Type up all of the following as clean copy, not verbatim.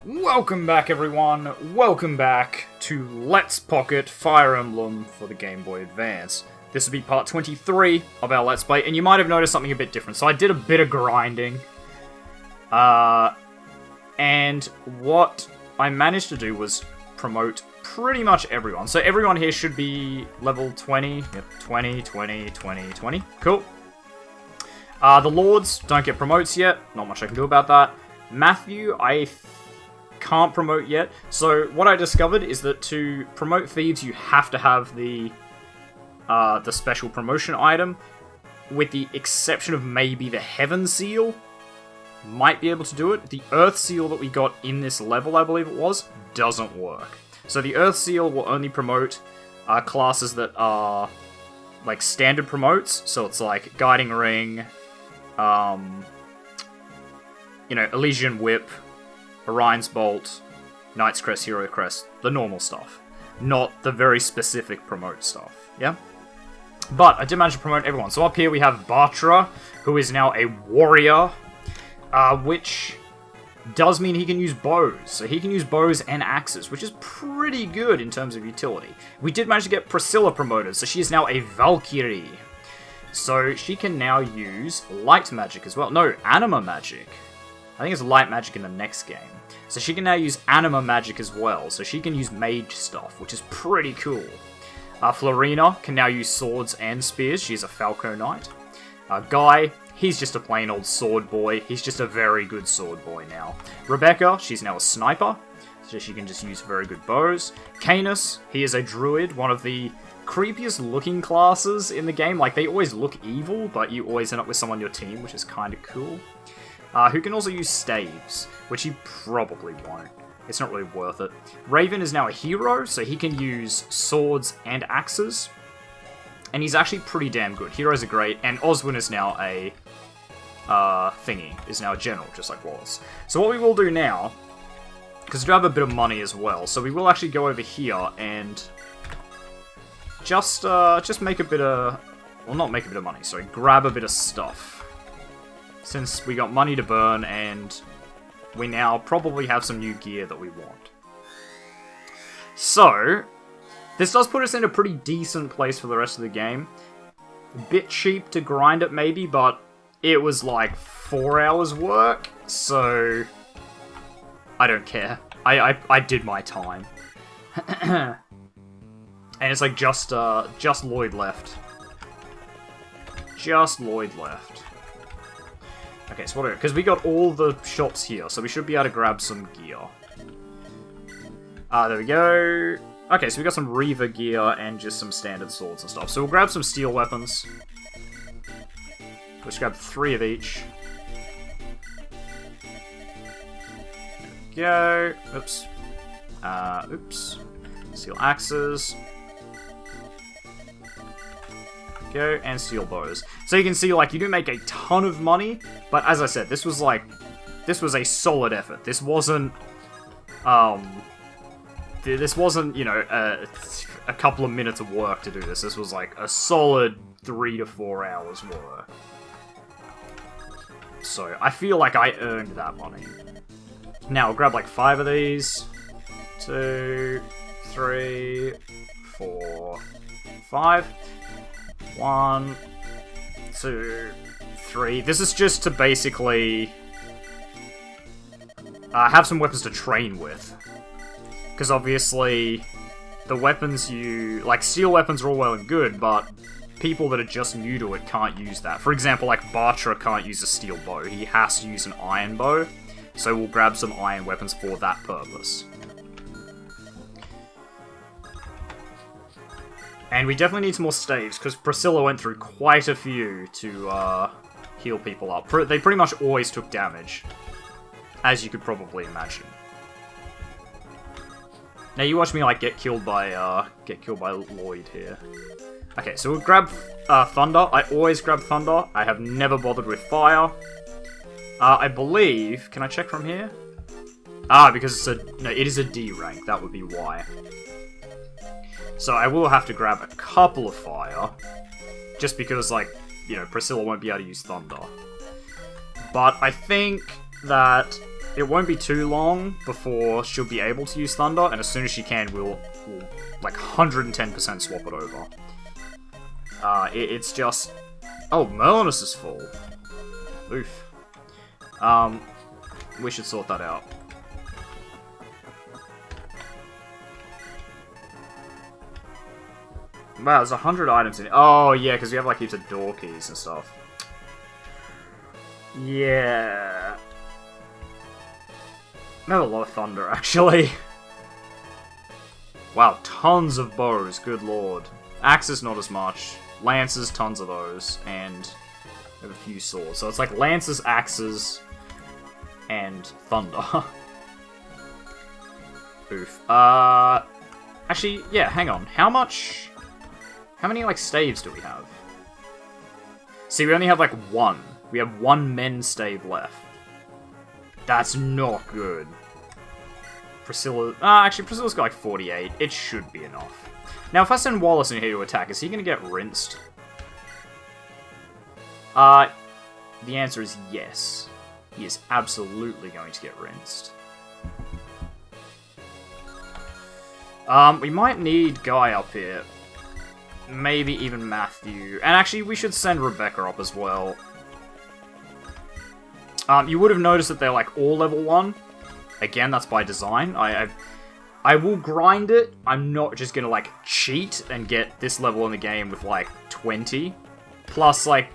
Welcome back, everyone. Welcome back to Let's Pocket Fire Emblem for the Game Boy Advance. This will be part 23 of our Let's Play, and you might have noticed something a bit different. So I did a bit of grinding. And what I managed to do was promote pretty much everyone. So everyone here should be level 20. Yep, 20, 20, 20, 20. Cool. The Lords don't get promotes yet. Not much I can do about that. Matthew, I can't promote yet. So what I discovered is that to promote thieves, you have to have the special promotion item, with the exception of maybe the Heaven Seal. Might be able to do it. The Earth Seal that we got in this level, I believe it was, doesn't work. So the Earth Seal will only promote classes that are like standard promotes. So it's like Guiding Ring, Elysian Whip, Orion's Bolt, Knight's Crest, Hero Crest, the normal stuff. Not the very specific promote stuff, yeah? But I did manage to promote everyone. So up here we have Bartra, who is now a warrior, which does mean he can use bows. So he can use bows and axes, which is pretty good in terms of utility. We did manage to get Priscilla promoted, so she is now a Valkyrie. So she can now use light magic as well. No, anima magic. I think it's light magic in the next game. So she can now use anima magic as well. So she can use mage stuff, which is pretty cool. Florina can now use swords and spears. She's a Falco Knight. Guy, he's just a plain old sword boy. He's just a very good sword boy now. Rebecca, she's now a sniper. So she can just use very good bows. Canis, he is a druid, one of the creepiest looking classes in the game. Like, they always look evil, but you always end up with someone on your team, which is kind of cool. Who can also use staves, which he probably won't. It's not really worth it. Raven is now a hero, so he can use swords and axes. And he's actually pretty damn good. Heroes are great, and Oswin is now a is now a general, just like Wallace. So what we will do now, because we do have a bit of money as well, so we will actually go over here and just make a bit of, well, not make a bit of money, sorry, grab a bit of stuff. Since we got money to burn, and we now probably have some new gear that we want. So, this does put us in a pretty decent place for the rest of the game. A bit cheap to grind it maybe, but it was like 4 hours work, so I don't care. I did my time. And it's like just Lloyd left. Just Lloyd left. Okay, so what do we, because we got all the shops here, so we should be able to grab some gear. There we go. Okay, so we got some Reaver gear and just some standard swords and stuff. So we'll grab some steel weapons. Let's grab 3 of each. There we go. Oops. Oops. Steel axes. Go, and steel bows. So you can see, like, you do make a ton of money, but as I said, this was a solid effort. This wasn't, you know, a couple of minutes of work to do this. This was like a solid 3 to 4 hours work. So I feel like I earned that money. Now I'll grab like 5 of these. 2, 3, 4, 5. 1, 2, 3. This is just to basically have some weapons to train with. Because obviously, the weapons like, steel weapons are all well and good, but people that are just new to it can't use that. For example, like, Bartra can't use a steel bow. He has to use an iron bow. So we'll grab some iron weapons for that purpose. And we definitely need some more staves, because Priscilla went through quite a few to heal people up. They pretty much always took damage, as you could probably imagine. Now you watch me like get killed by Lloyd here. Okay, so we'll grab Thunder. I always grab Thunder. I have never bothered with Fire. I believe. Can I check from here? Because it is a D rank. That would be why. So I will have to grab a couple of Fire, just because, like, you know, Priscilla won't be able to use Thunder. But I think that it won't be too long before she'll be able to use Thunder, and as soon as she can, we'll like 110% swap it over. It's just... Oh, Merlinus is full. Oof. We should sort that out. Wow, there's 100 items in it. Oh, yeah, because we have like heaps of door keys and stuff. Yeah. I have a lot of Thunder, actually. Wow, tons of bows, good lord. Axes, not as much. Lances, tons of those. And we have a few swords. So it's like lances, axes, and Thunder. Oof. Actually, yeah, hang on. How many, like, staves do we have? See, we only have, like, one. We have one men's stave left. That's not good. Priscilla... actually, Priscilla's got, like, 48. It should be enough. Now, if I send Wallace in here to attack, is he gonna get rinsed? The answer is yes. He is absolutely going to get rinsed. We might need Guy up here. Maybe even Matthew. And actually, we should send Rebecca up as well. You would have noticed that they're, like, all level 1. Again, that's by design. I will grind it. I'm not just gonna, like, cheat and get this level in the game with, like, 20. Plus, like,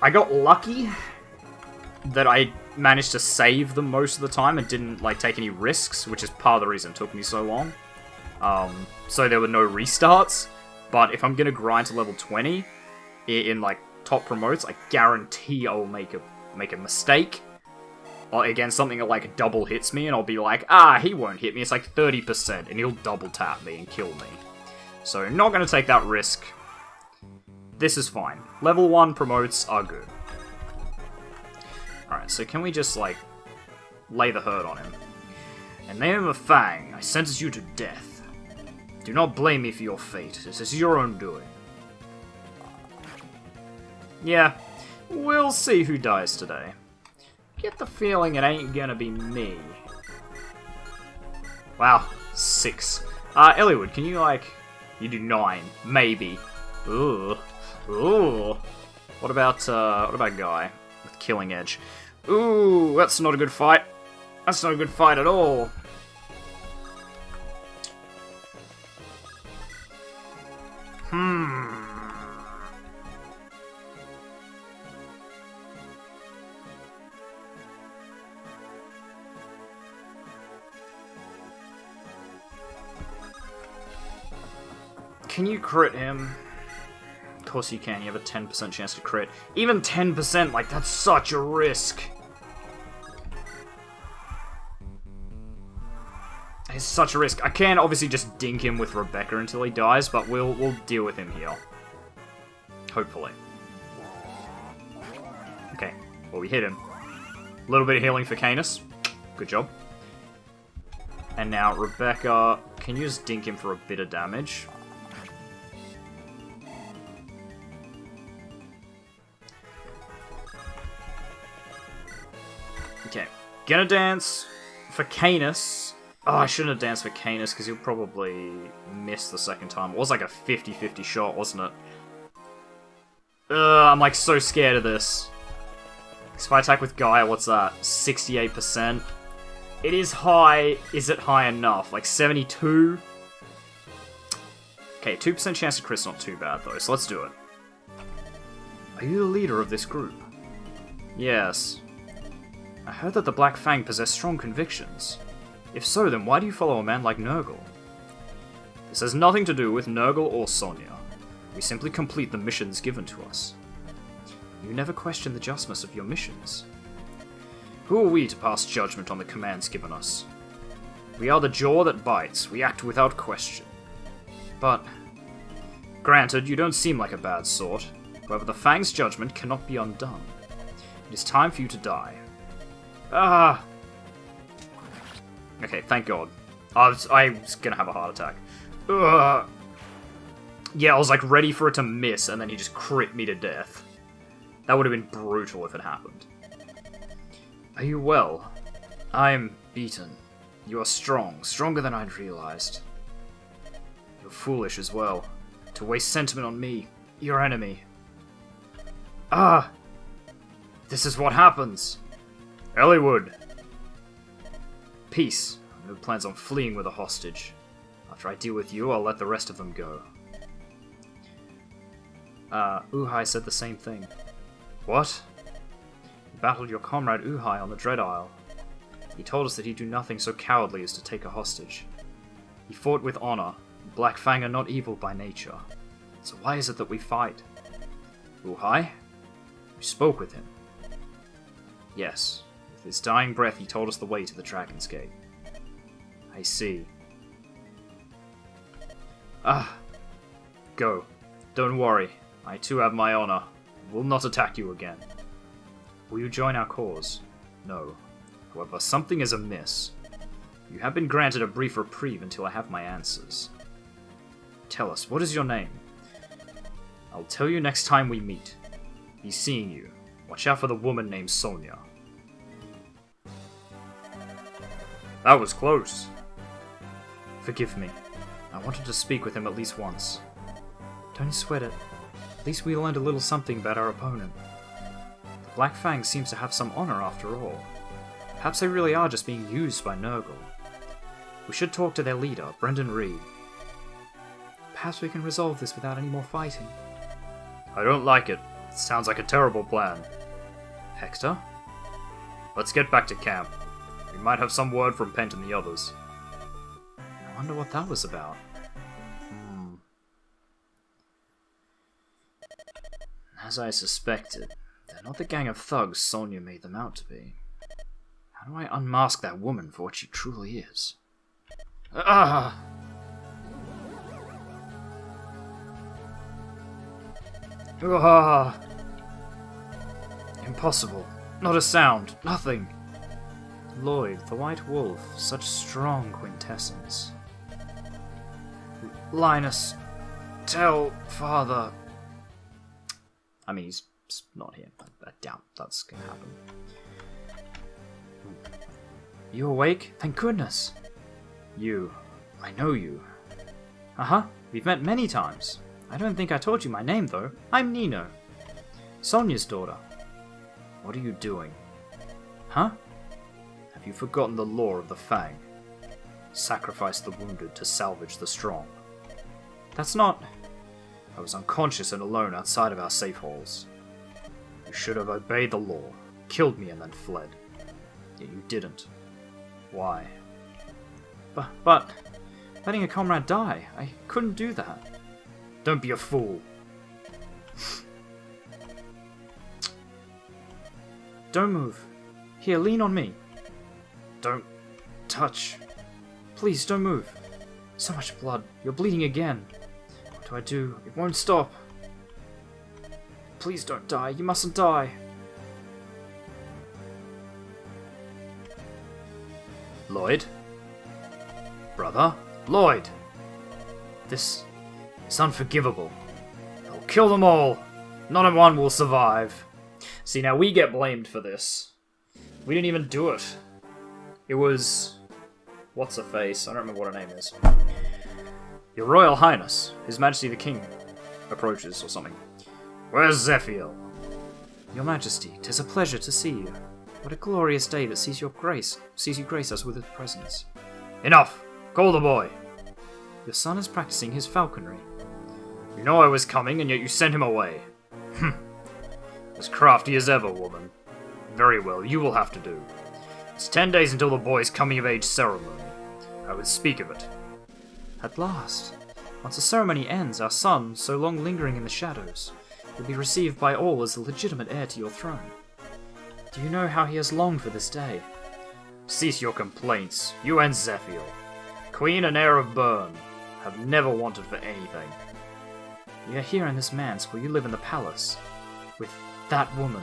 I got lucky that I managed to save them most of the time and didn't, like, take any risks, which is part of the reason it took me so long. So there were no restarts, but if I'm gonna grind to level 20 in like top promotes, I guarantee I'll make a mistake. Or again, something that like double hits me, and I'll be like, he won't hit me. It's like 30%, and he'll double tap me and kill me. So not gonna take that risk. This is fine. Level 1 promotes are good. Alright, so can we just like lay the hurt on him? In the name of Fang, I sentence you to death. Do not blame me for your fate. This is your own doing. Yeah, we'll see who dies today. Get the feeling it ain't gonna be me. Wow, 6. Elliowood, can you, like... You do 9. Maybe. Ooh. Ooh. What about Guy? With Killing Edge. Ooh, that's not a good fight. That's not a good fight at all. Can you crit him? Of course you can. You have a 10% chance to crit. Even 10%, like, that's such a risk. It's such a risk. I can obviously just dink him with Rebecca until he dies, but we'll deal with him here. Hopefully. Okay. Well, we hit him. A little bit of healing for Canis. Good job. And now, Rebecca, can you just dink him for a bit of damage? Okay. Gonna dance for Canis. Oh, I shouldn't have danced for Canis, because he'll probably miss the second time. It was like a 50-50 shot, wasn't it? I'm like so scared of this. Because if I attack with Gaia, what's that? 68%? It is high. Is it high enough? Like 72? Okay, 2% chance to crit's not too bad though, so let's do it. Are you the leader of this group? Yes. I heard that the Black Fang possess strong convictions. If so, then why do you follow a man like Nurgle? This has nothing to do with Nurgle or Sonya. We simply complete the missions given to us. You never question the justness of your missions. Who are we to pass judgment on the commands given us? We are the jaw that bites. We act without question. But, granted, you don't seem like a bad sort. However, the Fang's judgment cannot be undone. It is time for you to die. Okay, thank God. I was gonna have a heart attack. Yeah, I was like ready for it to miss, and then he just crit me to death. That would have been brutal if it happened. Are you well? I'm beaten. You are strong, stronger than I'd realized. You're foolish as well, to waste sentiment on me, your enemy. Ah! This is what happens! Elliewood! Peace. No plans on fleeing with a hostage. After I deal with you, I'll let the rest of them go. Uhai said the same thing. What? You battled your comrade Uhai on the Dread Isle. He told us that he'd do nothing so cowardly as to take a hostage. He fought with honor. Black Fang are not evil by nature. So why is it that we fight? Uhai? You spoke with him? Yes. With his dying breath he told us the way to the Dragon's Gate. I see. Ah. Go. Don't worry. I too have my honor. Will not attack you again. Will you join our cause? No. However, something is amiss. You have been granted a brief reprieve until I have my answers. Tell us, what is your name? I'll tell you next time we meet. Be seeing you. Watch out for the woman named Sonia. That was close. Forgive me. I wanted to speak with him at least once. Don't sweat it. At least we learned a little something about our opponent. The Black Fang seems to have some honor after all. Perhaps they really are just being used by Nurgle. We should talk to their leader, Brendan Reed. Perhaps we can resolve this without any more fighting. I don't like it. It sounds like a terrible plan. Hector? Let's get back to camp. We might have some word from Pent and the others. I wonder what that was about. As I suspected, they're not the gang of thugs Sonia made them out to be. How do I unmask that woman for what she truly is? Ah! Ah! Impossible. Not a sound. Nothing. Lloyd, the White Wolf. Such strong quintessence. Linus, tell father. I mean, he's not here. I doubt that's gonna happen. You awake? Thank goodness. You. I know you. Uh-huh. We've met many times. I don't think I told you my name, though. I'm Nino. Sonia's daughter. What are you doing? Huh? Have you forgotten the law of the Fang? Sacrifice the wounded to salvage the strong. That's not... I was unconscious and alone outside of our safe halls. You should have obeyed the law, killed me and then fled. Yet you didn't. Why? But... letting a comrade die, I couldn't do that. Don't be a fool. Don't move. Here, lean on me. Don't touch. Please, don't move. So much blood. You're bleeding again. What do I do? It won't stop. Please don't die. You mustn't die. Lloyd? Brother? Lloyd! This is unforgivable. I'll kill them all. Not one will survive. See, now we get blamed for this. We didn't even do it. It was... what's her face? I don't remember what her name is. Your Royal Highness, His Majesty the King, approaches or something. Where's Zephiel? Your Majesty, 'tis a pleasure to see you. What a glorious day that sees you grace us with its presence. Enough! Call the boy! Your son is practicing his falconry. You know I was coming, and yet you sent him away. As crafty as ever, woman. Very well, you will have to do. It's 10 days until the boy's coming-of-age ceremony. I would speak of it. At last. Once the ceremony ends, our son, so long lingering in the shadows, will be received by all as the legitimate heir to your throne. Do you know how he has longed for this day? Cease your complaints, you and Zephiel. Queen and heir of Bern have never wanted for anything. We are here in this manse where you live in the palace, with that woman.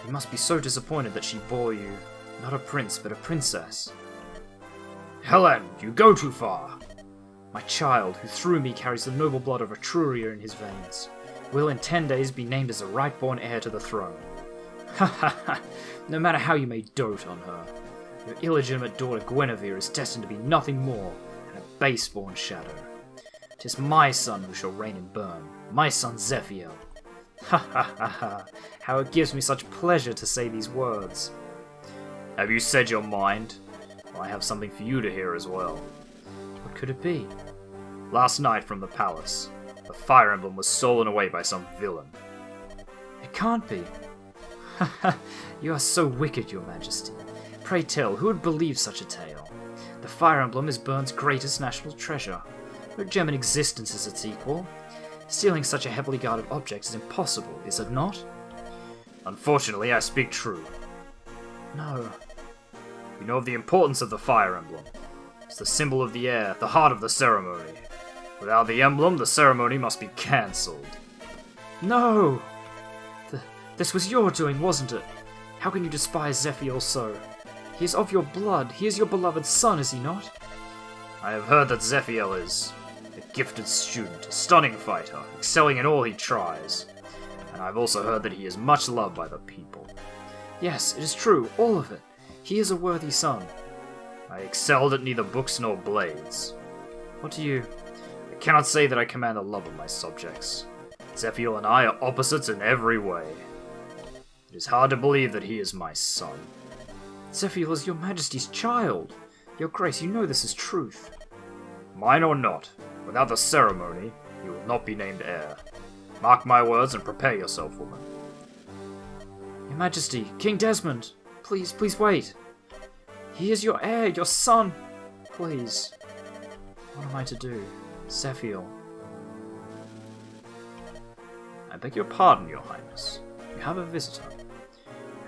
You must be so disappointed that she bore you, not a prince, but a princess. Helen, you go too far. My child, who through me carries the noble blood of Etruria in his veins, will in 10 days be named as a right-born heir to the throne. Ha ha ha! No matter how you may dote on her, your illegitimate daughter Guinevere is destined to be nothing more than a base-born shadow. 'Tis my son who shall reign in Bern, my son Zephiel. Ha ha ha ha! How it gives me such pleasure to say these words. Have you said your mind? Well, I have something for you to hear as well. What could it be? Last night from the palace, the fire emblem was stolen away by some villain. It can't be. Ha ha! You are so wicked, your majesty. Pray tell, who would believe such a tale? The fire emblem is Bern's greatest national treasure. No gem in existence is its equal. Stealing such a heavily guarded object is impossible, is it not? Unfortunately, I speak true. No. You know of the importance of the fire emblem. It's the symbol of the air, the heart of the ceremony. Without the emblem, the ceremony must be cancelled. No! This was your doing, wasn't it? How can you despise Zephiel so? He is of your blood. He is your beloved son, is he not? I have heard that Zephiel is a gifted student, a stunning fighter, excelling in all he tries. And I've also heard that he is much loved by the people. Yes, it is true, all of it. He is a worthy son. I excelled at neither books nor blades. What do you... I cannot say that I command the love of my subjects. Zephiel and I are opposites in every way. It is hard to believe that he is my son. Zephiel is your majesty's child. Your grace, you know this is truth. Mine or not, without the ceremony, he will not be named heir. Mark my words and prepare yourself, woman. Your majesty, King Desmond, please wait. He is your heir, your son. Please. What am I to do? Zephiel. I beg your pardon, your highness. You have a visitor.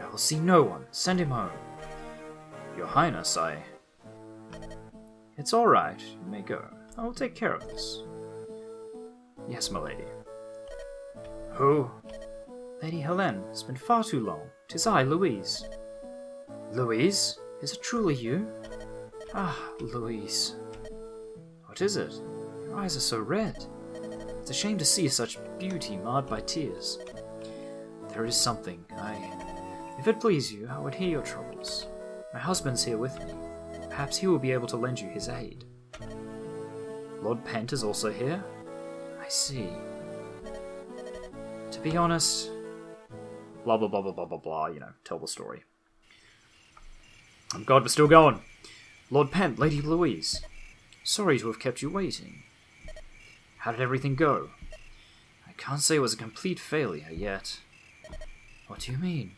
I will see no one. Send him home. Your highness, It's alright. You may go. I will take care of this. Yes, my lady. Who? Lady Helene. It's been far too long. 'Tis I, Louise. Louise? Is it truly you? Ah, Louise. What is it? Your eyes are so red. It's a shame to see such beauty marred by tears. There is something. If it please you, I would hear your troubles. My husband's here with me. Perhaps he will be able to lend you his aid. Lord Pent is also here? I see. To be honest... Blah blah blah blah blah blah blah, tell the story. Oh god, we're still going. Lord Pent, Lady Louise. Sorry to have kept you waiting. How did everything go? I can't say it was a complete failure yet. What do you mean?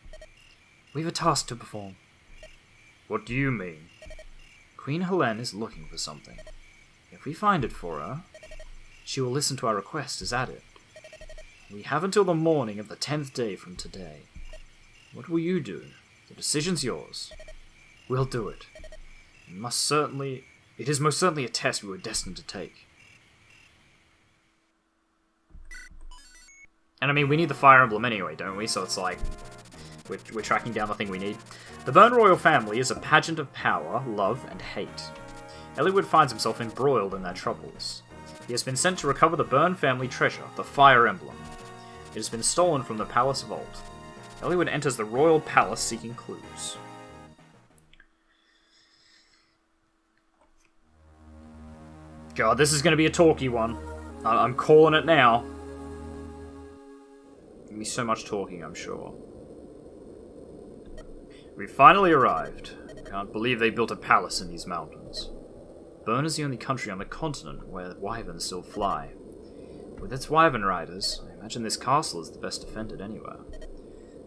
We've a task to perform. What do you mean? Queen Helene is looking for something. If we find it for her, she will listen to our request as added. We have until the morning of the 10th day from today. What will you do? The decision's yours. We'll do it. It is most certainly a test we were destined to take. And I mean, we need the Fire Emblem anyway, don't we? So it's like, we're tracking down the thing we need. The Bern royal family is a pageant of power, love, and hate. Eliwood finds himself embroiled in their troubles. He has been sent to recover the Bern family treasure, the Fire Emblem. It has been stolen from the palace vault. Eliwood enters the royal palace seeking clues. God, this is going to be a talky one. I'm calling it now. There'll be so much talking, I'm sure. We finally arrived. Can't believe they built a palace in these mountains. Bern is the only country on the continent where wyverns still fly. With its wyvern riders, I imagine this castle is the best defended anywhere.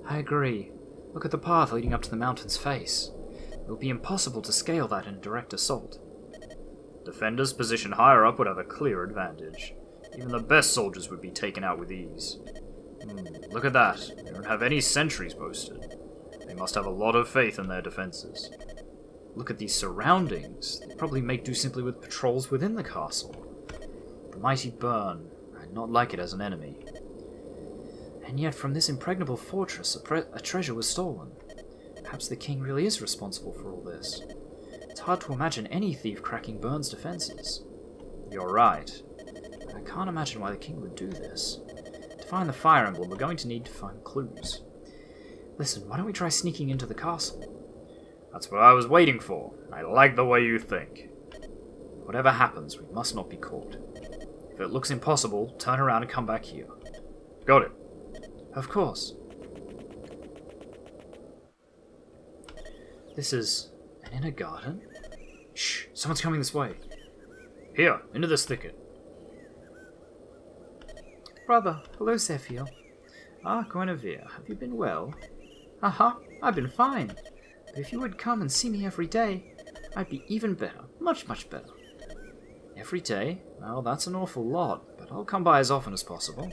I agree. Look at the path leading up to the mountain's face. It will be impossible to scale that in a direct assault. Defenders positioned higher up would have a clear advantage. Even the best soldiers would be taken out with ease. Look at that. They don't have any sentries posted. They must have a lot of faith in their defenses. Look at these surroundings. They probably make do simply with patrols within the castle. The mighty Bern. I'd not like it as an enemy. And yet from this impregnable fortress a treasure was stolen. Perhaps the king really is responsible for all this. It's hard to imagine any thief cracking Bern's defenses. You're right. I can't imagine why the king would do this. To find the Fire Emblem, we're going to need to find clues. Listen, why don't we try sneaking into the castle? That's what I was waiting for. I like the way you think. Whatever happens, we must not be caught. If it looks impossible, turn around and come back here. Got it. Of course. This is an inner garden? Shh, someone's coming this way. Here, into this thicket. Brother, hello, Zephyr. Ah, Guinevere, have you been well? Aha, I've been fine. But if you would come and see me every day, I'd be even better, much, much better. Every day? Well, that's an awful lot, but I'll come by as often as possible.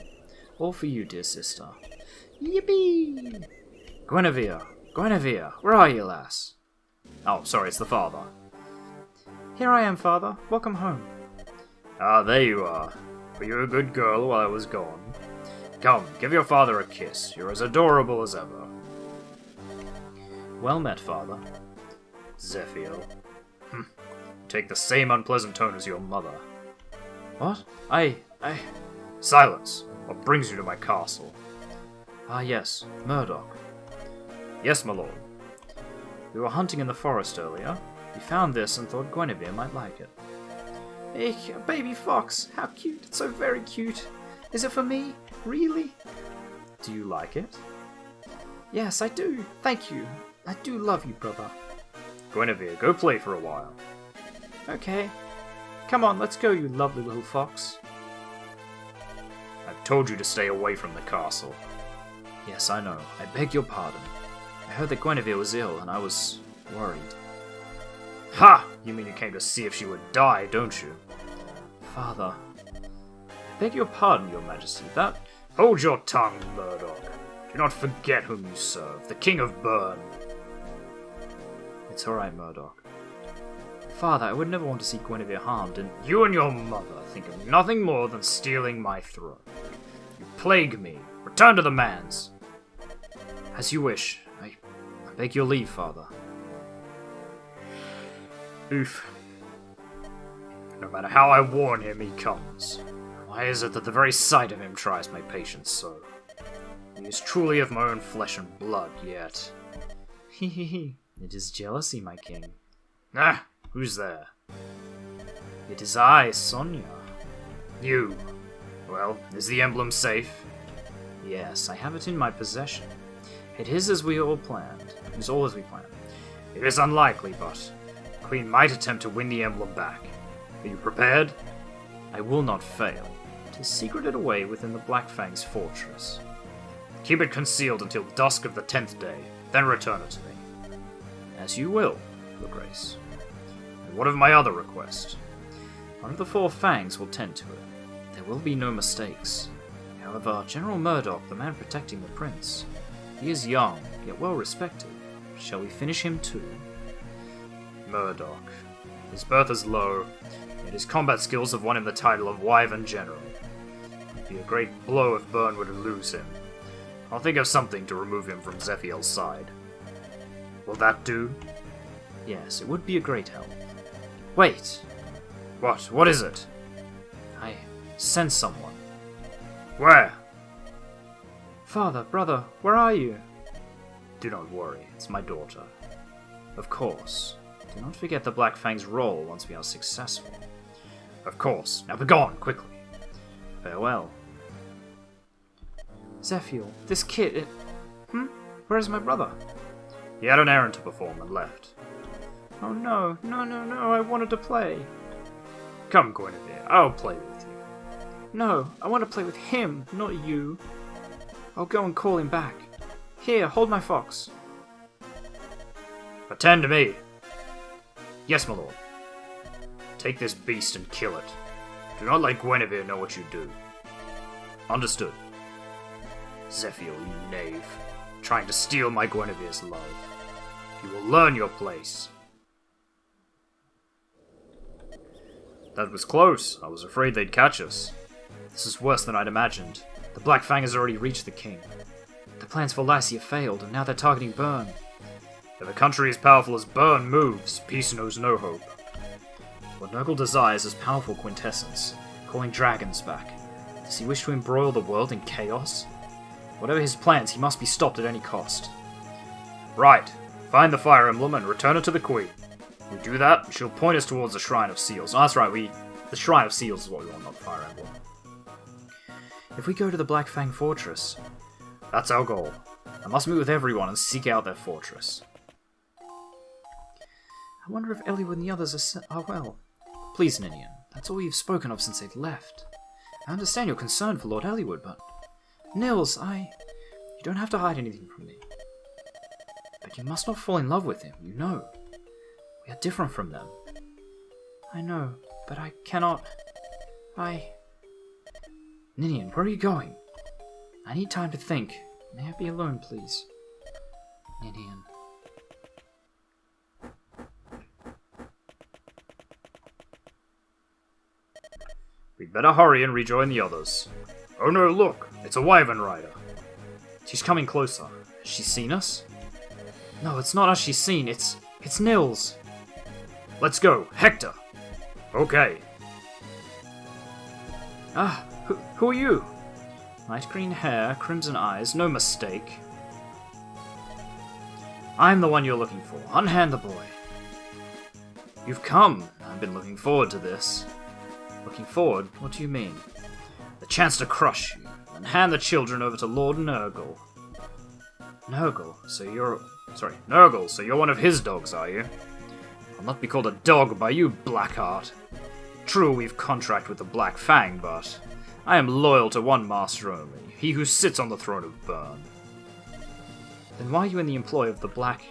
All for you, dear sister. Yippee! Guinevere! Guinevere! Where are you, lass? Oh, sorry, it's the father. Here I am, father. Welcome home. Ah, there you are. Were you a good girl while I was gone? Come, give your father a kiss. You're as adorable as ever. Well met, father. Zephyr. Take the same unpleasant tone as your mother. What? Silence! What brings you to my castle? Ah, yes, Murdoch. Yes, my lord. We were hunting in the forest earlier. We found this and thought Guinevere might like it. Hey, a baby fox! How cute! It's so very cute! Is it for me? Really? Do you like it? Yes, I do. Thank you. I do love you, brother. Guinevere, go play for a while. Okay. Come on, let's go, you lovely little fox. I've told you to stay away from the castle. Yes, I know. I beg your pardon. I heard that Guinevere was ill, and I was worried. Ha! You mean you came to see if she would die, don't you? Father. I beg your pardon, your majesty. That... Hold your tongue, Murdoch. Do not forget whom you serve, the King of Bern. It's alright, Murdoch. Father, I would never want to see Guinevere harmed, and you and your mother think of nothing more than stealing my throne. You plague me. Return to the manse. As you wish. I beg your leave, Father. Oof. No matter how I warn him, he comes. Why is it that the very sight of him tries my patience so? He is truly of my own flesh and blood, yet... Hehehe. It is jealousy, my king. Ah! Who's there? It is I, Sonia. You. Well, is the emblem safe? Yes, I have it in my possession. It is as we all planned. It is all as we planned. It is unlikely, but the Queen might attempt to win the emblem back. Are you prepared? I will not fail. It is secreted away within the Black Fang's fortress. Keep it concealed until dusk of the 10th day, then return it to me. As you will, Your Grace. And what of my other request? One of the 4 Fangs will tend to it. There will be no mistakes. However, General Murdoch, the man protecting the prince, he is young, yet well respected. Shall we finish him too? Murdoch. His birth is low, yet his combat skills have won him the title of Wyvern General. It would be a great blow if Bern were to lose him. I'll think of something to remove him from Zephyr's side. Will that do? Yes, it would be a great help. Wait! What? What is it? I sense someone. Where? Father, brother, where are you? Do not worry, it's my daughter. Of course. Do not forget the Black Fang's role once we are successful. Of course. Now begone, quickly. Farewell. Zephyr, this kid, it... Where is my brother? He had an errand to perform and left. Oh no, I wanted to play. Come, Guinevere, I'll play with you. No, I want to play with him, not you. I'll go and call him back. Here, hold my fox. Attend to me. Yes, my lord. Take this beast and kill it. Do not let Guinevere know what you do. Understood. Zephyr, you knave. Trying to steal my Guinevere's love. You will learn your place. That was close. I was afraid they'd catch us. This is worse than I'd imagined. The Black Fang has already reached the king. The plans for Lassie have failed, and now they're targeting Bern. If a country as powerful as Bern moves, peace knows no hope. What Nurgle desires is powerful quintessence, calling dragons back. Does he wish to embroil the world in chaos? Whatever his plans, he must be stopped at any cost. Right. Find the fire emblem and return it to the queen. We do that, she'll point us towards the Shrine of Seals. Oh, that's right, the Shrine of Seals is what we want, not the fire emblem. If we go to the Black Fang Fortress, that's our goal. I must meet with everyone and seek out their fortress. I wonder if Eliwood and the others are well. Please, Ninian, that's all you've spoken of since they've left. I understand your concern for Lord Eliwood, but... Nils, You don't have to hide anything from me. But you must not fall in love with him, you know. We are different from them. I know, but I cannot... Ninian, where are you going? I need time to think. May I be alone, please? Ninian. We'd better hurry and rejoin the others. Oh no, look! It's a wyvern rider. She's coming closer. Has she seen us? No, it's not us she's seen. It's Nils. Let's go, Hector! Okay. Ah, who are you? Light green hair, crimson eyes, no mistake. I'm the one you're looking for. Unhand the boy. You've come. I've been looking forward to this. Looking forward? What do you mean? The chance to crush you, and hand the children over to Lord Nurgle. Nurgle? Nurgle, so you're one of his dogs, are you? I'll not be called a dog by you, Blackheart. True, we've contract with the Black Fang, but I am loyal to one master only, he who sits on the throne of Burn. Then why are you in the employ of the Black...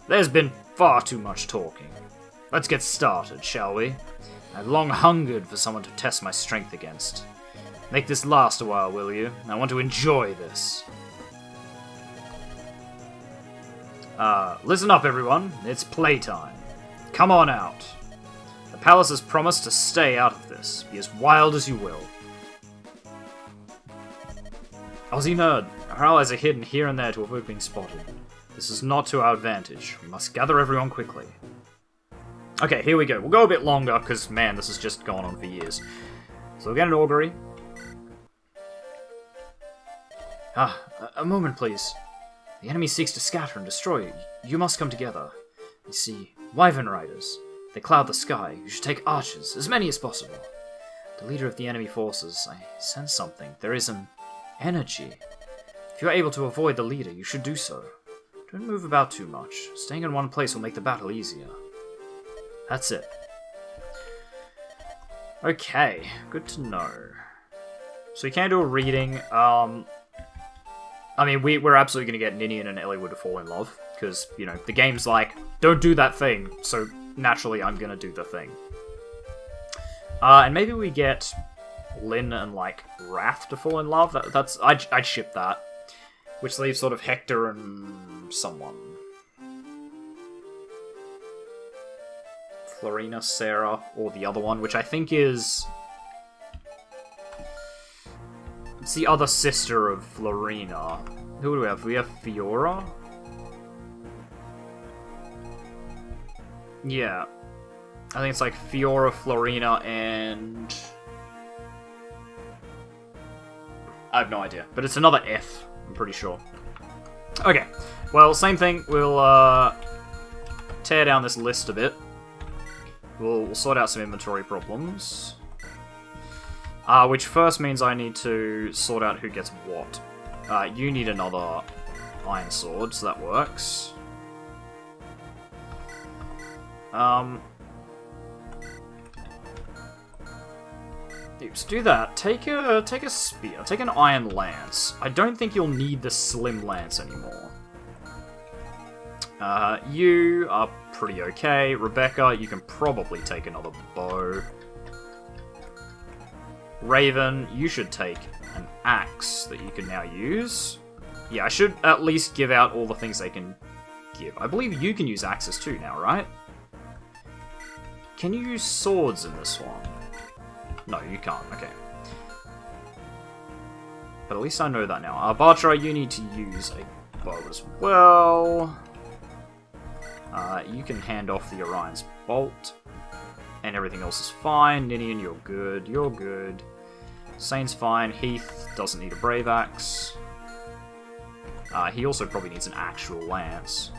There's been far too much talking. Let's get started, shall we? I've long hungered for someone to test my strength against. Make this last a while, will you? I want to enjoy this. Listen up, everyone. It's playtime. Come on out. The palace has promised to stay out of this. Be as wild as you will. TheOzzieNerd, our allies are hidden here and there to avoid being spotted. This is not to our advantage. We must gather everyone quickly. Okay, here we go. We'll go a bit longer, because, man, this has just gone on for years. So we'll get an augury. A moment, please. The enemy seeks to scatter and destroy you. You must come together. You see, wyvern riders. They cloud the sky. You should take archers, as many as possible. The leader of the enemy forces, I sense something. There is an energy. If you are able to avoid the leader, you should do so. Don't move about too much. Staying in one place will make the battle easier. That's it. Okay, good to know. So we can do a reading. I mean, we're absolutely going to get Ninian and Eliwood to fall in love. Because, you know, the game's like, don't do that thing. So naturally, I'm going to do the thing. And maybe we get Lyn and, like, Wrath to fall in love. I'd ship that. Which leaves sort of Hector and someone. Florina, Sarah, or the other one, which I think is... It's the other sister of Florina. Who do we have? We have Fiora? Yeah. I think it's like Fiora, Florina, and... I have no idea. But it's another F, I'm pretty sure. Okay. Well, same thing. We'll tear down this list a bit. We'll sort out some inventory problems. Which first means I need to sort out who gets what. You need another iron sword, so that works. Oops, do that. Take a spear. Take an iron lance. I don't think you'll need the slim lance anymore. You are pretty okay. Rebecca, you can probably take another bow. Raven, you should take an axe that you can now use. Yeah, I should at least give out all the things they can give. I believe you can use axes too now, right? Can you use swords in this one? No, you can't. Okay. But at least I know that now. Bartra, you need to use a bow as well. You can hand off the Orion's Bolt. And everything else is fine. Ninian, you're good. You're good. Sane's fine. Heath doesn't need a Brave Axe. He also probably needs an actual lance.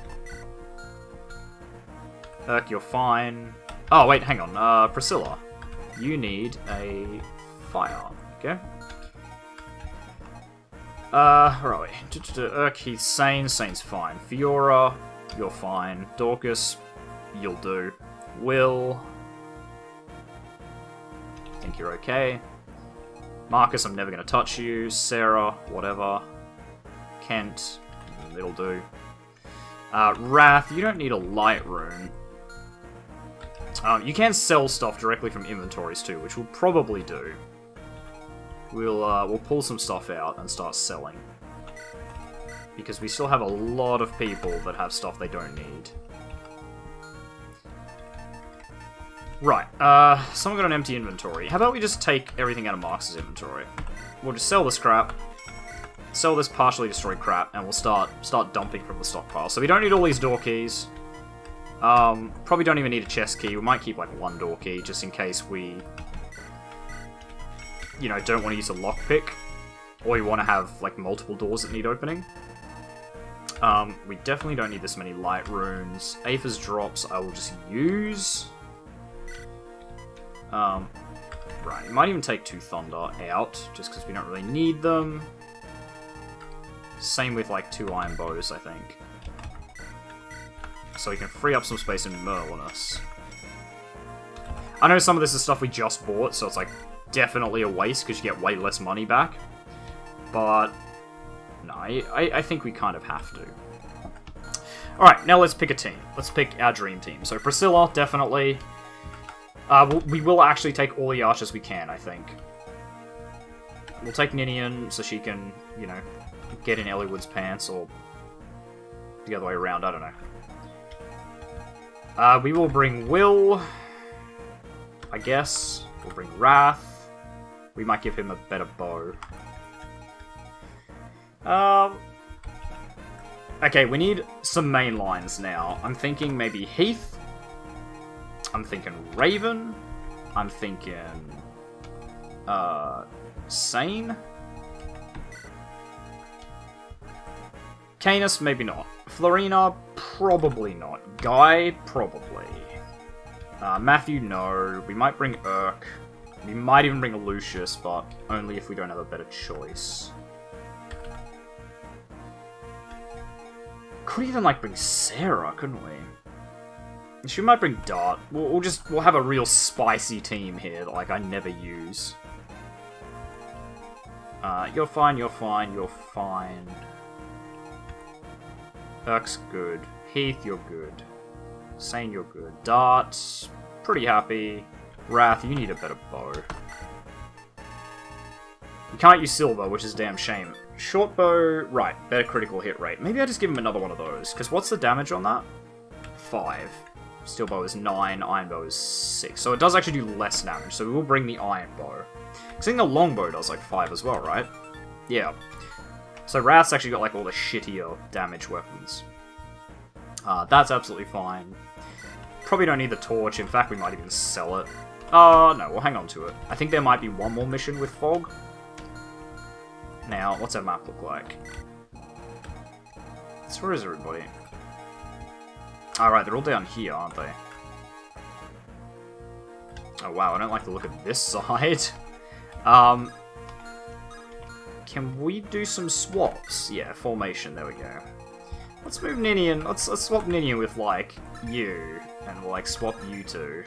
Urk, you're fine. Oh, wait, hang on. Priscilla, you need a fire. Okay. Where are we? Urk, he's sane. Sane's fine. Fiora, you're fine. Dorcas, you'll do. Will, I think you're okay. Marcus, I'm never going to touch you. Sarah, whatever. Kent, it'll do. Wrath, you don't need a light rune. You can sell stuff directly from inventories too, which we'll probably do. We'll pull some stuff out and start selling. Because we still have a lot of people that have stuff they don't need. Right, someone got an empty inventory. How about we just take everything out of Marcus' inventory? We'll just sell this crap, sell this partially destroyed crap, and we'll start dumping from the stockpile. So we don't need all these door keys. Probably don't even need a chest key. We might keep like one door key, just in case we, you know, don't want to use a lockpick. Or you want to have like multiple doors that need opening. We definitely don't need this many light runes. Aether's drops I will just use. Right, you might even take 2 Thunder out, just because we don't really need them. Same with, like, 2 Iron Bows, I think. So we can free up some space in Merlinus. I know some of this is stuff we just bought, so it's, like, definitely a waste, because you get way less money back. But, no, I think we kind of have to. Alright, now let's pick a team. Let's pick our dream team. So Priscilla, definitely. We will actually take all the archers we can, I think. We'll take Ninian so she can, you know, get in Eliwood's pants, or the other way around, I don't know. We will bring Will, I guess. We'll bring Wrath. We might give him a better bow. Okay, we need some main lines now. I'm thinking maybe Heath. I'm thinking Raven. I'm thinking Sane. Canis, maybe not. Florina, probably not. Guy, probably. Matthew, no. We might bring Urk. We might even bring a Lucius, but only if we don't have a better choice. Could even, like, bring Sarah, couldn't we? She might bring Dart. We'll have a real spicy team here that, like, I never use. You're fine, you're fine, you're fine. Urk's good. Heath, you're good. Sane, you're good. Dart, pretty happy. Wrath, you need a better bow. You can't use silver, which is a damn shame. Short bow, right, better critical hit rate. Maybe I just give him another one of those, because what's the damage on that? 5. Steel bow is 9, iron bow is 6. So it does actually do less damage, so we will bring the iron bow. I think the longbow does like 5 as well, right? Yeah. So Wrath's actually got like all the shittier damage weapons. That's absolutely fine. Probably don't need the torch, in fact we might even sell it. No, we'll hang on to it. I think there might be one more mission with Fog. Now, what's our map look like? So where is everybody? Alright, they're all down here, aren't they? Oh wow, I don't like the look of this side. Can we do some swaps? Yeah, formation, there we go. Let's move Ninian, let's swap Ninian with, like, you, and we'll, like, swap you two.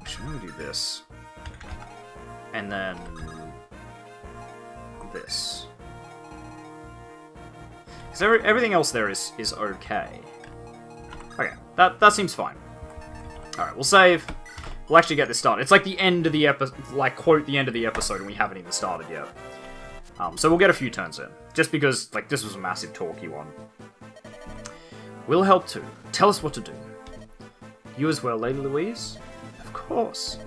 Actually, I'm gonna do this. And then this. Because everything else there is okay. Okay, that seems fine. Alright, we'll save. We'll actually get this started. It's like the end of the episode, like, quote, the end of the episode, and we haven't even started yet. So we'll get a few turns in. Just because, like, this was a massive talky one. We'll help too. Tell us what to do. You as well, Lady Louise? Of course.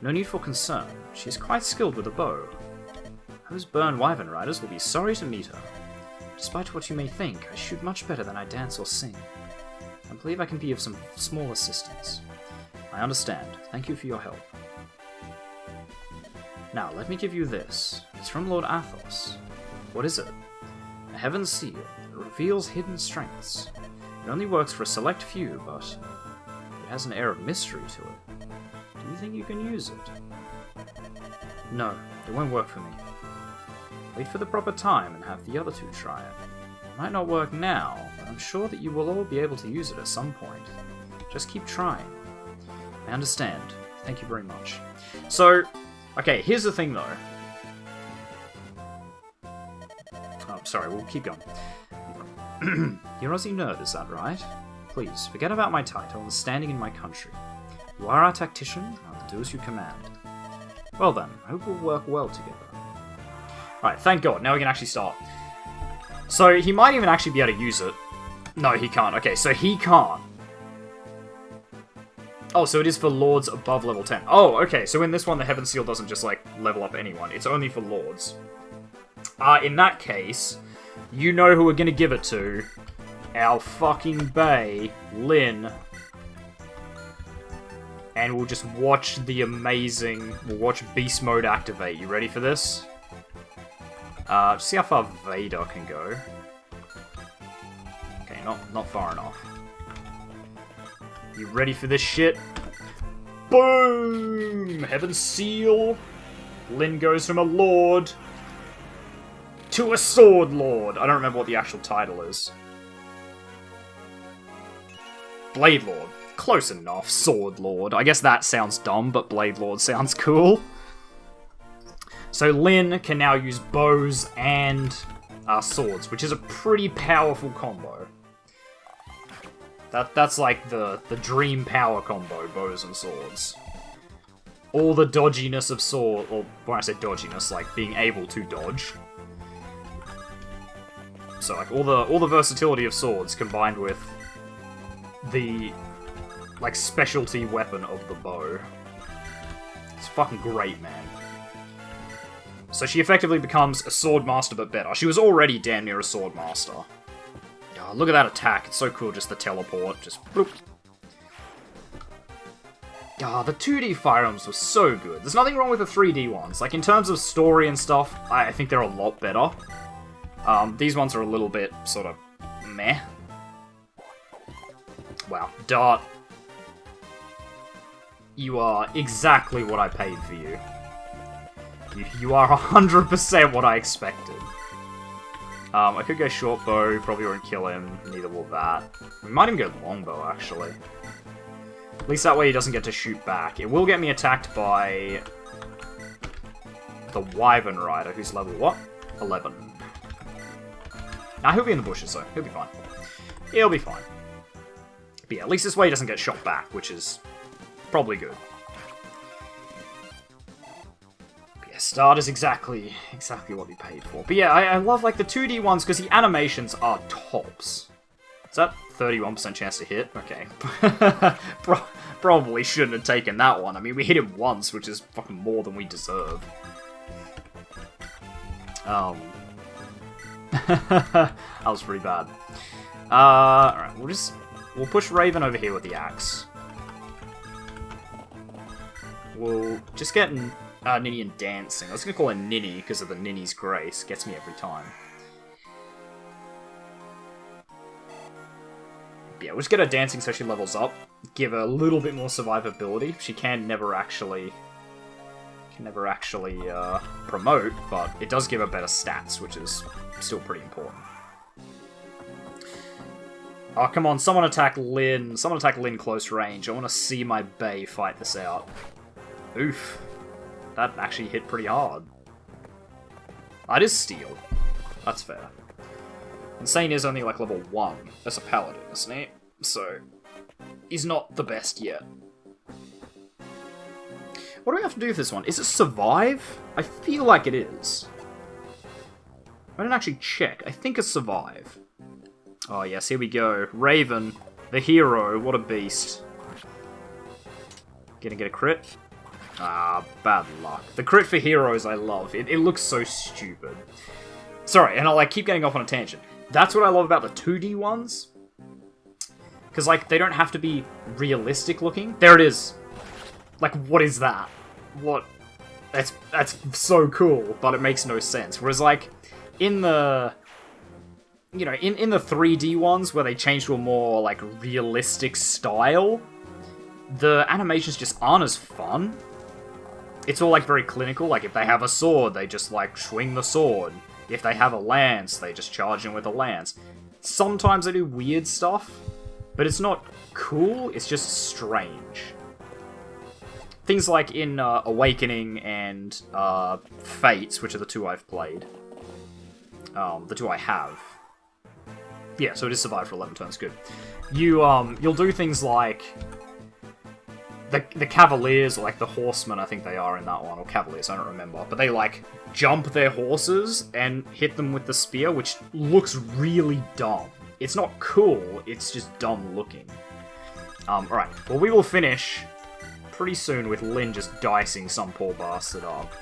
No need for concern. She is quite skilled with a bow. Those Burn Wyvern Riders will be sorry to meet her. Despite what you may think, I shoot much better than I dance or sing. I believe I can be of some small assistance. I understand. Thank you for your help. Now, let me give you this. It's from Lord Athos. What is it? Heaven's Seal. It reveals hidden strengths. It only works for a select few, but it has an air of mystery to it. Do you think you can use it? No, it won't work for me. Wait for the proper time and have the other two try it. It might not work now, but I'm sure that you will all be able to use it at some point. Just keep trying. I understand. Thank you very much. So, okay, here's the thing though. Oh, sorry, we'll keep going. You're TheOzzieNerd, is that right? Please, forget about my title and standing in my country. You are our tactician, and I will do as you command. Well then, I hope we'll work well together. Alright, thank God, now we can actually start. So, he might even actually be able to use it. No, he can't. Okay, so he can't. Oh, so it is for lords above level 10. Oh, okay, so in this one, the Heaven Seal doesn't just, like, level up anyone. It's only for lords. In that case, you know who we're gonna give it to. Our fucking bae, Lyn. And we'll just watch the amazing... We'll watch Beast Mode activate. You ready for this? See how far Vader can go. Okay, not far enough. You ready for this shit? Boom! Heaven Seal. Lyn goes from a lord to a sword lord. I don't remember what the actual title is. Blade Lord. Close enough. Sword Lord. I guess that sounds dumb, but Blade Lord sounds cool. So Lyn can now use bows and swords, which is a pretty powerful combo. That's like the dream power combo, bows and swords. All the dodginess of sword, or when I say dodginess, like being able to dodge. So like all the versatility of swords combined with the like specialty weapon of the bow. It's fucking great, man. So she effectively becomes a sword master but better. She was already damn near a sword master. Oh, look at that attack. It's so cool, just the teleport. Just bloop. Ah, the 2D Fire Emblems were so good. There's nothing wrong with the 3D ones. Like, in terms of story and stuff, I think they're a lot better. These ones are a little bit, sort of, meh. Wow. Dart. You are exactly what I paid for you. You are 100% what I expected. I could go short bow, probably won't kill him, neither will that. We might even go longbow, actually. At least that way he doesn't get to shoot back. It will get me attacked by the Wyvern Rider, who's level what? 11. Nah, he'll be in the bushes, though. He'll be fine. He'll be fine. But yeah, at least this way he doesn't get shot back, which is probably good. Start is exactly what we paid for. But yeah, I love like the 2D ones because the animations are tops. Is that 31% chance to hit? Okay. Probably shouldn't have taken that one. I mean, we hit him once, which is fucking more than we deserve. That was pretty bad. Alright, we'll push Raven over here with the axe. We'll just get Ninian dancing. I was going to call her Ninny because of the Ninny's grace. Gets me every time. Yeah, we'll just get her dancing so she levels up. Give her a little bit more survivability. She can never actually promote, but it does give her better stats, which is still pretty important. Oh, come on, someone attack Lyn. Someone attack Lyn close range. I want to see my bae fight this out. Oof. That actually hit pretty hard. That is steel. That's fair. Insane is only like level 1. That's a paladin, isn't he? So, he's not the best yet. What do we have to do with this one? Is it survive? I feel like it is. I didn't actually check. I think it's survive. Oh yes, here we go. Raven, the hero. What a beast. Gonna get a crit? Ah, bad luck. The crit for heroes I love. It looks so stupid. Sorry, and I'll like keep getting off on a tangent. That's what I love about the 2D ones. Because like, they don't have to be realistic looking. There it is. Like, what is that? What? That's so cool, but it makes no sense. Whereas like, in the you know, in the 3D ones where they change to a more, like, realistic style, the animations just aren't as fun. It's all, like, very clinical. Like, if they have a sword, they just, like, swing the sword. If they have a lance, they just charge in with a lance. Sometimes they do weird stuff, but it's not cool, it's just strange. Things like in Awakening and Fates, which are the two I've played. The two I have. Yeah, so it is survive for 11 turns, good. You'll do things like... The Cavaliers, or like the Horsemen, I think they are in that one, or Cavaliers, I don't remember. But they, like, jump their horses and hit them with the spear, which looks really dumb. It's not cool, it's just dumb looking. Alright, well we will finish pretty soon with Lyn just dicing some poor bastard up.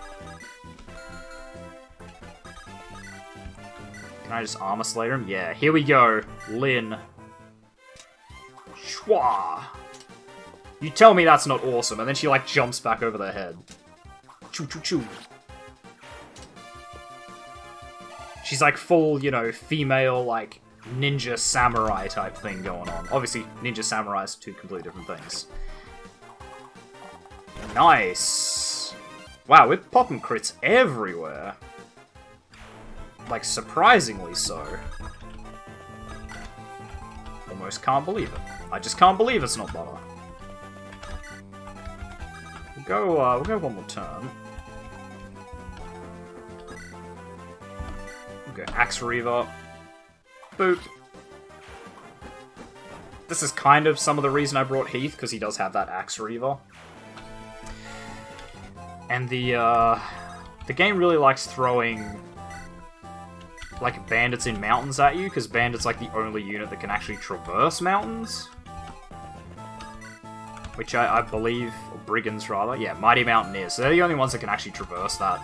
Can I just Armor Slayer him? Yeah, here we go. Lyn. Schwa! You tell me that's not awesome, and then she, like, jumps back over their head. Choo choo choo. She's, like, full, you know, female, like, ninja samurai type thing going on. Obviously, ninja samurais are two completely different things. Nice! Wow, we're popping crits everywhere. Like, surprisingly so. Almost can't believe it. I just can't believe it's not butter. We'll go one more turn. We'll go Axe Reaver. Boop. This is kind of some of the reason I brought Heath, because he does have that Axe Reaver. And the game really likes throwing, like, bandits in mountains at you, because bandits like the only unit that can actually traverse mountains. Which I believe, or brigands rather, yeah, Mighty Mountaineers. So they're the only ones that can actually traverse that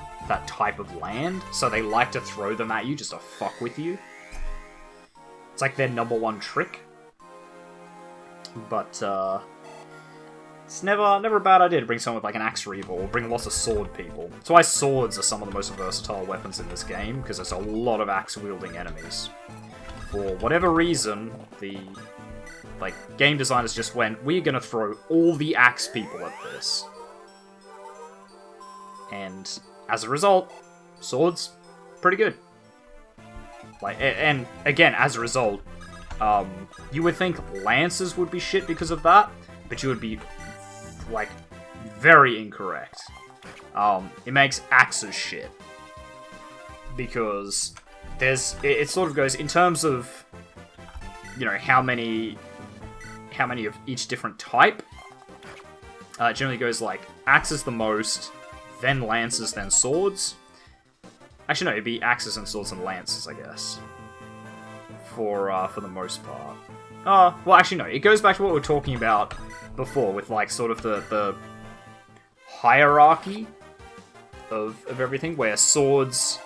type of land, so they like to throw them at you just to fuck with you. It's like their #1 trick. But, it's never a bad idea to bring someone with, like, an Axe Reaver, or bring lots of sword people. That's why swords are some of the most versatile weapons in this game, because there's a lot of axe-wielding enemies. For whatever reason, the, like, game designers just went, we're gonna throw all the axe people at this. And, as a result, swords, pretty good. Like, and again, as a result, you would think lances would be shit because of that, but you would be, like, very incorrect. It makes axes shit. Because it sort of goes, in terms of, you know, how many of each different type, it generally goes like, axes the most, then lances, then swords. Actually, no, it'd be axes and swords and lances, I guess. For the most part. Well, actually, no. It goes back to what we were talking about before, with, like, sort of the hierarchy of everything, where swords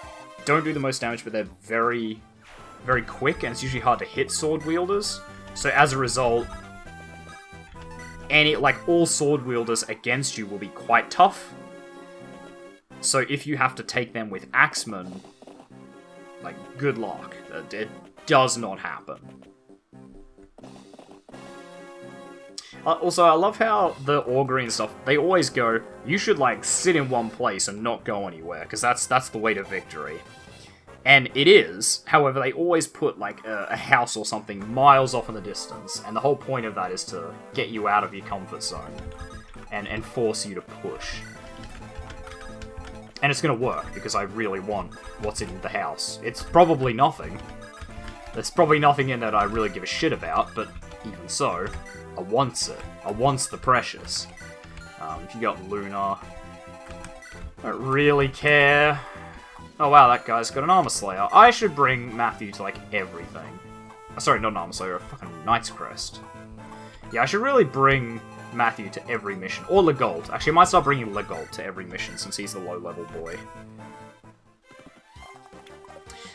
don't do the most damage, but they're very, very quick, and it's usually hard to hit sword wielders. So as a result, all sword wielders against you will be quite tough. So if you have to take them with axemen, like, good luck. It does not happen. Also, I love how the augury and stuff, they always go, you should, like, sit in one place and not go anywhere, because that's the way to victory. And it is, however, they always put, like, a house or something miles off in the distance, and the whole point of that is to get you out of your comfort zone, and force you to push. And it's gonna work, because I really want what's in the house. It's probably nothing. There's probably nothing in that I really give a shit about, but even so, I wants it. I wants the precious. If you got Luna, I don't really care. Oh wow, that guy's got an Armor Slayer. I should bring Matthew to, like, everything. Sorry, not an Armor Slayer, a fucking Knight's Crest. Yeah, I should really bring Matthew to every mission. Or Legault. Actually, I might start bringing Legault to every mission, since he's the low-level boy.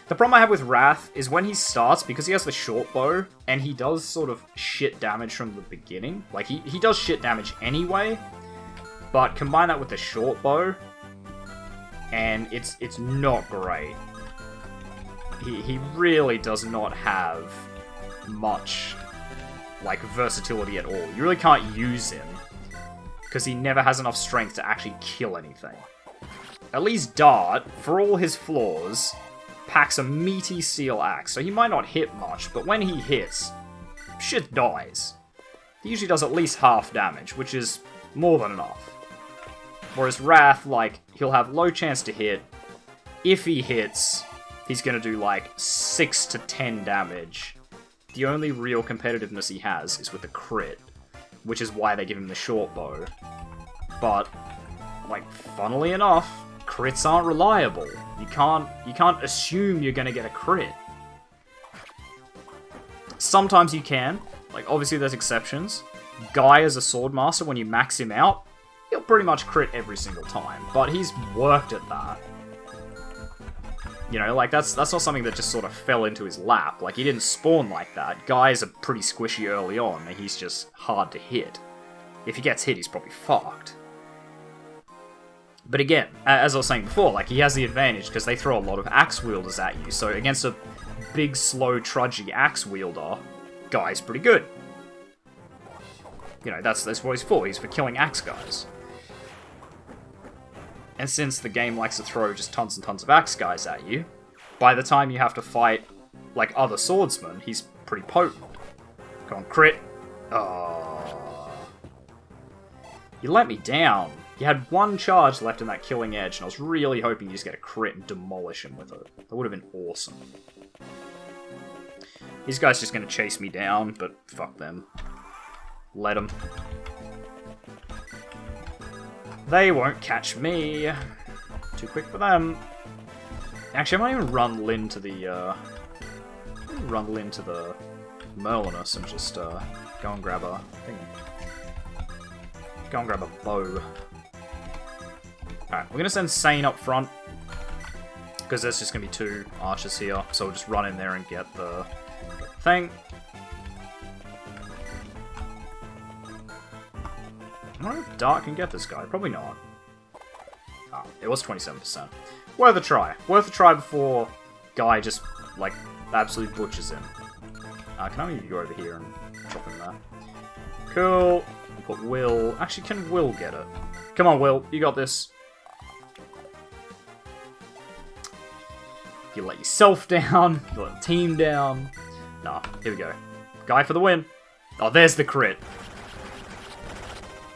The problem I have with Wrath is when he starts, because he has the short bow, and he does sort of shit damage from the beginning. Like, he does shit damage anyway, but combine that with the short bow, and it's not great. he really does not have much, like, versatility at all. You really can't use him, because he never has enough strength to actually kill anything. At least Dart, for all his flaws, packs a meaty steel axe, so he might not hit much, but when he hits, shit dies. He usually does at least half damage, which is more than enough. Whereas Wrath, like, he'll have low chance to hit. If he hits, he's gonna do, like, 6 to 10 damage. The only real competitiveness he has is with the crit, which is why they give him the short bow. But, like, funnily enough, crits aren't reliable. You can't assume you're gonna get a crit. Sometimes you can. Like, obviously there's exceptions. Guy as a swordmaster, when you max him out, he'll pretty much crit every single time. But he's worked at that. You know, like, that's not something that just sort of fell into his lap. Like, he didn't spawn like that. Guys are pretty squishy early on, and he's just hard to hit. If he gets hit, he's probably fucked. But again, as I was saying before, like, he has the advantage because they throw a lot of axe wielders at you. So against a big, slow, trudgy axe wielder, Guy's pretty good. You know, that's what he's for. He's for killing axe guys. And since the game likes to throw just tons and tons of axe guys at you, by the time you have to fight, like, other swordsmen, he's pretty potent. Come on, crit. Oh. You let me down. You had one charge left in that killing edge, and I was really hoping you just get a crit and demolish him with it. That would have been awesome. These guys just going to chase me down, but fuck them. Let them. They won't catch me. Too quick for them. Actually, I might even run Lyn to the, Merlinus and just, go and grab a thing. Go and grab a bow. Alright, we're gonna send Sane up front, because there's just gonna be 2 archers here, so we'll just run in there and get the thing. I wonder if Dart can get this guy. Probably not. Ah, it was 27%. Worth a try. Worth a try before Guy just, like, absolutely butchers him. Can I maybe go over here and drop him there? Cool. We'll put Will. Actually, can Will get it? Come on, Will. You got this. You let yourself down. You let the team down. Nah, here we go. Guy for the win. Oh, there's the crit.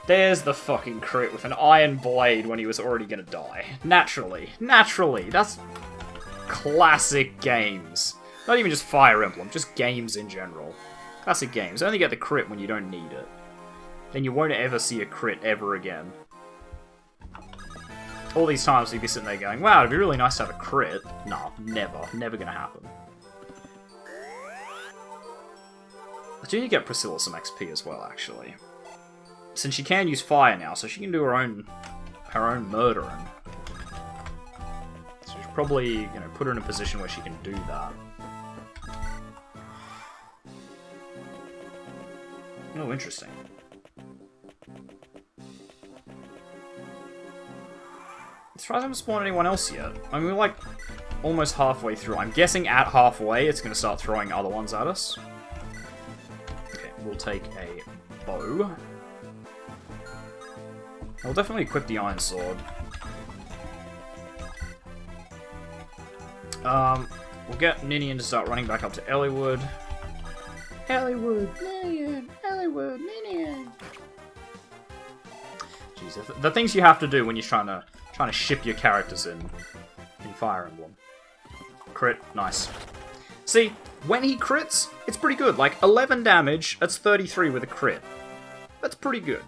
There's the fucking crit with an iron blade when he was already gonna die. Naturally. Naturally. That's classic games. Not even just Fire Emblem, just games in general. Classic games. Only get the crit when you don't need it. Then you won't ever see a crit ever again. All these times you'd be sitting there going, wow, it'd be really nice to have a crit. Nah, never. Never gonna happen. I do need to get Priscilla some XP as well, actually. Since she can use fire now, so she can do her own murdering. So we should probably, you know, put her in a position where she can do that. Oh, interesting. As far as I haven't spawned anyone else yet. I mean, we're like almost halfway through. I'm guessing at halfway it's going to start throwing other ones at us. Okay, we'll take a bow. I'll definitely equip the Iron Sword. We'll get Ninian to start running back up to Elliewood. Elliewood, Ninian, Elliewood, Ninian. Jeez, the things you have to do when you're trying to ship your characters in Fire Emblem. Crit, nice. See, when he crits, it's pretty good. Like 11 damage, that's 33 with a crit. That's pretty good.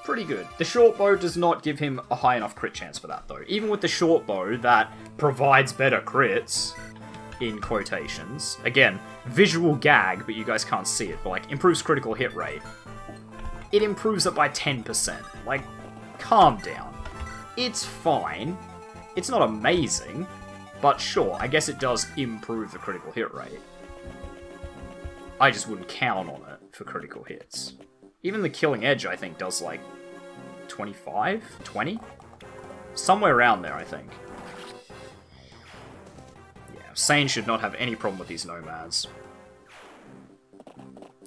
Pretty good. The short bow does not give him a high enough crit chance for that, though. Even with the short bow that provides better crits, in quotations. Again, visual gag, but you guys can't see it, but like, improves critical hit rate. It improves it by 10%. Like, calm down. It's fine. It's not amazing, but sure, I guess it does improve the critical hit rate. I just wouldn't count on it for critical hits. Even the Killing Edge, I think, does like 25? 20? Somewhere around there, I think. Yeah, Sane should not have any problem with these nomads.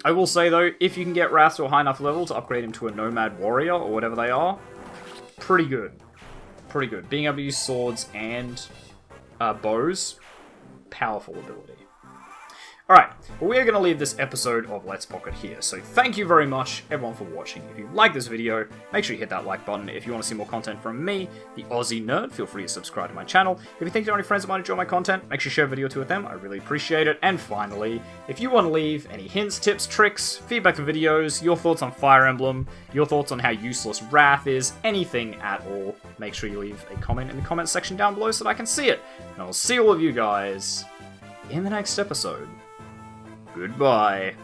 I will say, though, if you can get Wrath to a high enough level to upgrade him to a nomad warrior, or whatever they are, pretty good. Pretty good. Being able to use swords and bows, powerful ability. Alright, well, we are going to leave this episode of Let's Pocket here, so thank you very much, everyone, for watching. If you like this video, make sure you hit that like button. If you want to see more content from me, the Aussie Nerd, feel free to subscribe to my channel. If you think there are any friends that might enjoy my content, make sure you share a video or two with them, I really appreciate it. And finally, if you want to leave any hints, tips, tricks, feedback for videos, your thoughts on Fire Emblem, your thoughts on how useless Wrath is, anything at all, make sure you leave a comment in the comments section down below so that I can see it. And I'll see all of you guys in the next episode. Goodbye.